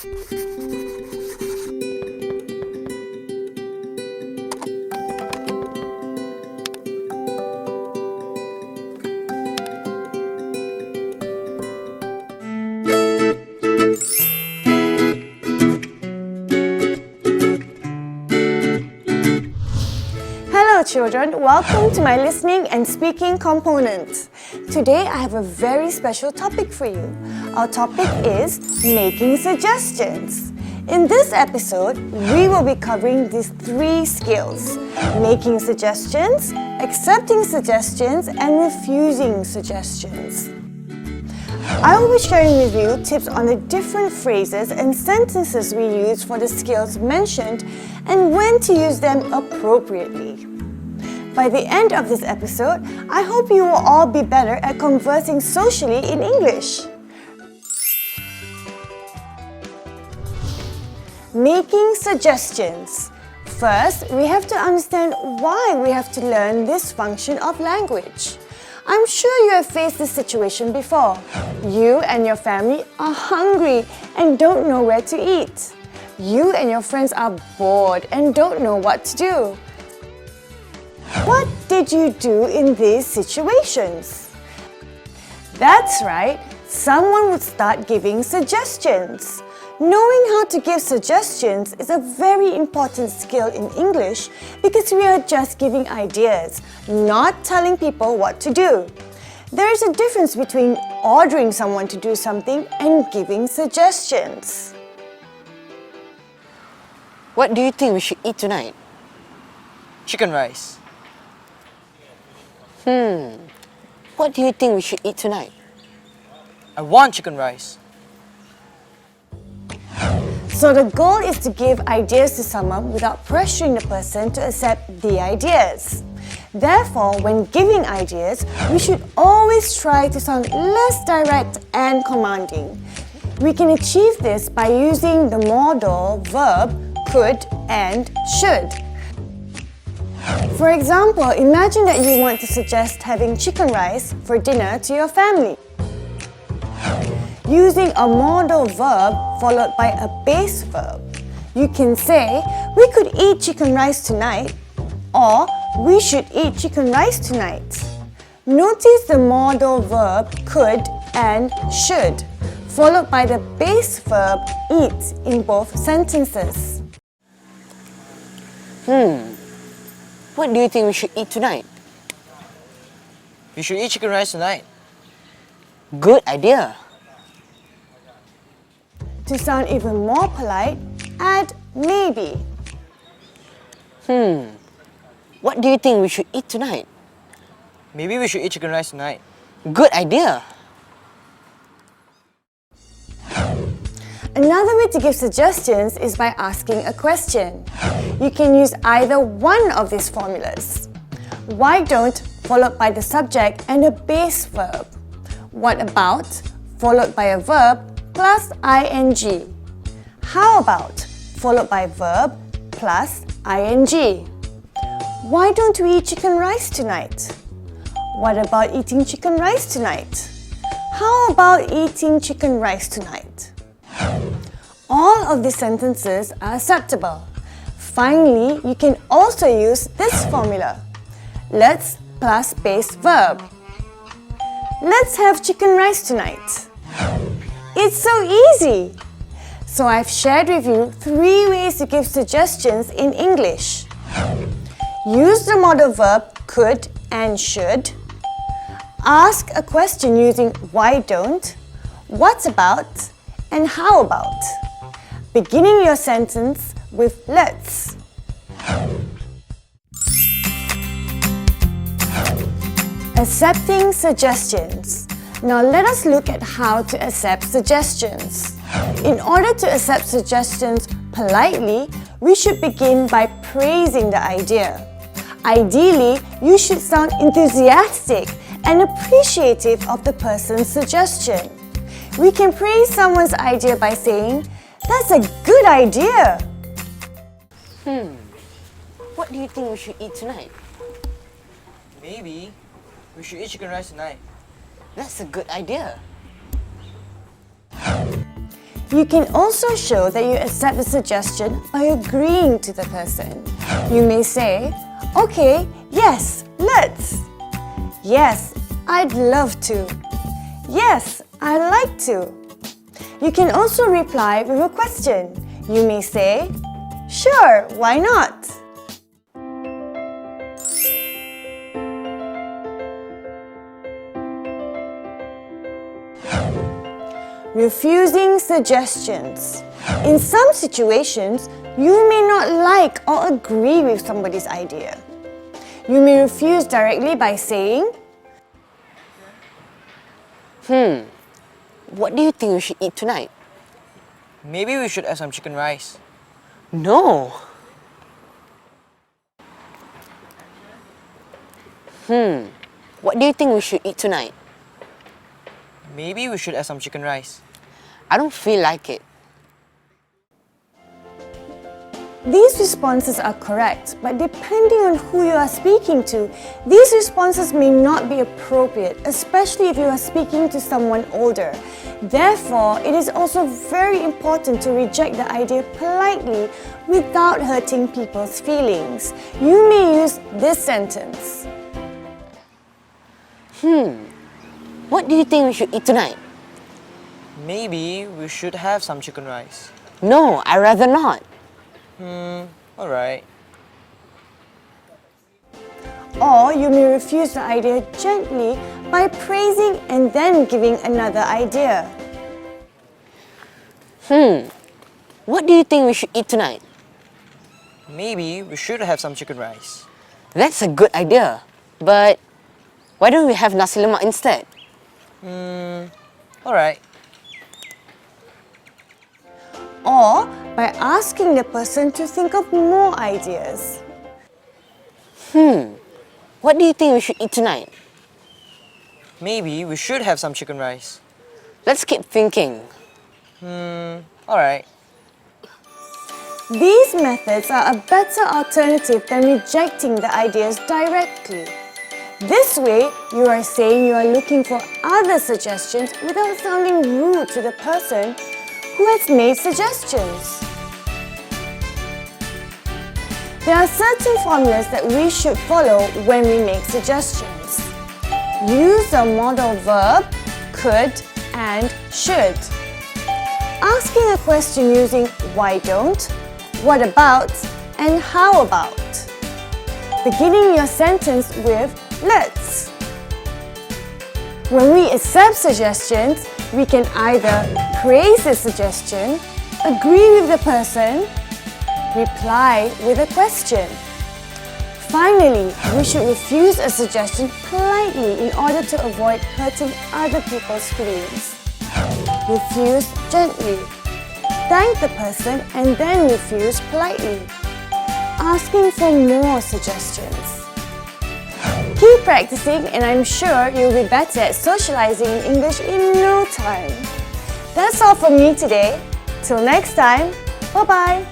Hello children, welcome to my listening and speaking component. Today I have a very special topic for you. Our topic is making suggestions. In this episode, we will be covering these 3 skills: making suggestions, accepting suggestions, and refusing suggestions. I will be sharing with you tips on the different phrases and sentences we use for the skills mentioned and when to use them appropriately. By the end of this episode, I hope you will all be better at conversing socially in English. Making suggestions. First, we have to understand why we have to learn this function of language. I'm sure you have faced this situation before. You and your family are hungry and don't know where to eat. You and your friends are bored and don't know what to do. What did you do in these situations? That's right, someone would start giving suggestions. Knowing how to give suggestions is a very important skill in English because we are just giving ideas, not telling people what to do. There is a difference between ordering someone to do something and giving suggestions. What do you think we should eat tonight? Chicken rice. What do you think we should eat tonight? I want chicken rice. So the goal is to give ideas to someone without pressuring the person to accept the ideas. Therefore, when giving ideas, we should always try to sound less direct and commanding. We can achieve this by using the modal verb could and should. For example, imagine that you want to suggest having chicken rice for dinner to your family. Using a modal verb followed by a base verb, you can say, "We could eat chicken rice tonight," or "We should eat chicken rice tonight." Notice the modal verb could and should, followed by the base verb eat in both sentences. What do you think we should eat tonight? We should eat chicken rice tonight. Good idea. To sound even more polite, add maybe. What do you think we should eat tonight? Maybe we should eat chicken rice tonight. Good idea. Another way to give suggestions is by asking a question. You can use either one of these formulas. Why don't followed by the subject and a base verb. What about followed by a verb plus ing. How about followed by verb plus ing. Why don't we eat chicken rice tonight? What about eating chicken rice tonight? How about eating chicken rice tonight? All of these sentences are acceptable. Finally, you can also use this formula. Let's plus base verb. Let's have chicken rice tonight. It's so easy! So I've shared with you 3 ways to give suggestions in English. Use the modal verb could and should. Ask a question using why don't, what about, and how about. Beginning your sentence with let's. Accepting suggestions. Now let us look at how to accept suggestions. In order to accept suggestions politely, we should begin by praising the idea. Ideally, you should sound enthusiastic and appreciative of the person's suggestion. We can praise someone's idea by saying, "That's a good idea." What do you think we should eat tonight? Maybe we should eat chicken rice tonight. That's a good idea. You can also show that you accept the suggestion by agreeing to the person. You may say, "Okay, yes, let's." "Yes, I'd love to." "Yes, I'd like to." You can also reply with a question. You may say, "Sure, why not?" Refusing suggestions. In some situations, you may not like or agree with somebody's idea. You may refuse directly by saying, What do you think we should eat tonight? Maybe we should have some chicken rice. No. What do you think we should eat tonight? Maybe we should have some chicken rice. I don't feel like it. These responses are correct, but depending on who you are speaking to, these responses may not be appropriate, especially if you are speaking to someone older. Therefore, it is also very important to reject the idea politely without hurting people's feelings. You may use this sentence. What do you think we should eat tonight? Maybe we should have some chicken rice. No, I'd rather not. Alright. Or you may refuse the idea gently by praising and then giving another idea. What do you think we should eat tonight? Maybe we should have some chicken rice. That's a good idea. But why don't we have nasi lemak instead? Alright. Or by asking the person to think of more ideas. What do you think we should eat tonight? Maybe we should have some chicken rice. Let's keep thinking. Alright. These methods are a better alternative than rejecting the ideas directly. This way, you are saying you are looking for other suggestions without sounding rude to the person who has made suggestions. There are certain formulas that we should follow when we make suggestions. Use the modal verb could and should. Asking a question using why don't, what about, and how about. Beginning your sentence with let's. When we accept suggestions, we can either praise the suggestion, agree with the person, reply with a question. Finally, we should refuse a suggestion politely in order to avoid hurting other people's feelings. Refuse gently. Thank the person and then refuse politely. Asking for more suggestions. Keep practicing and I'm sure you'll be better at socializing in English in no time. That's all from me today. Till next time, bye-bye.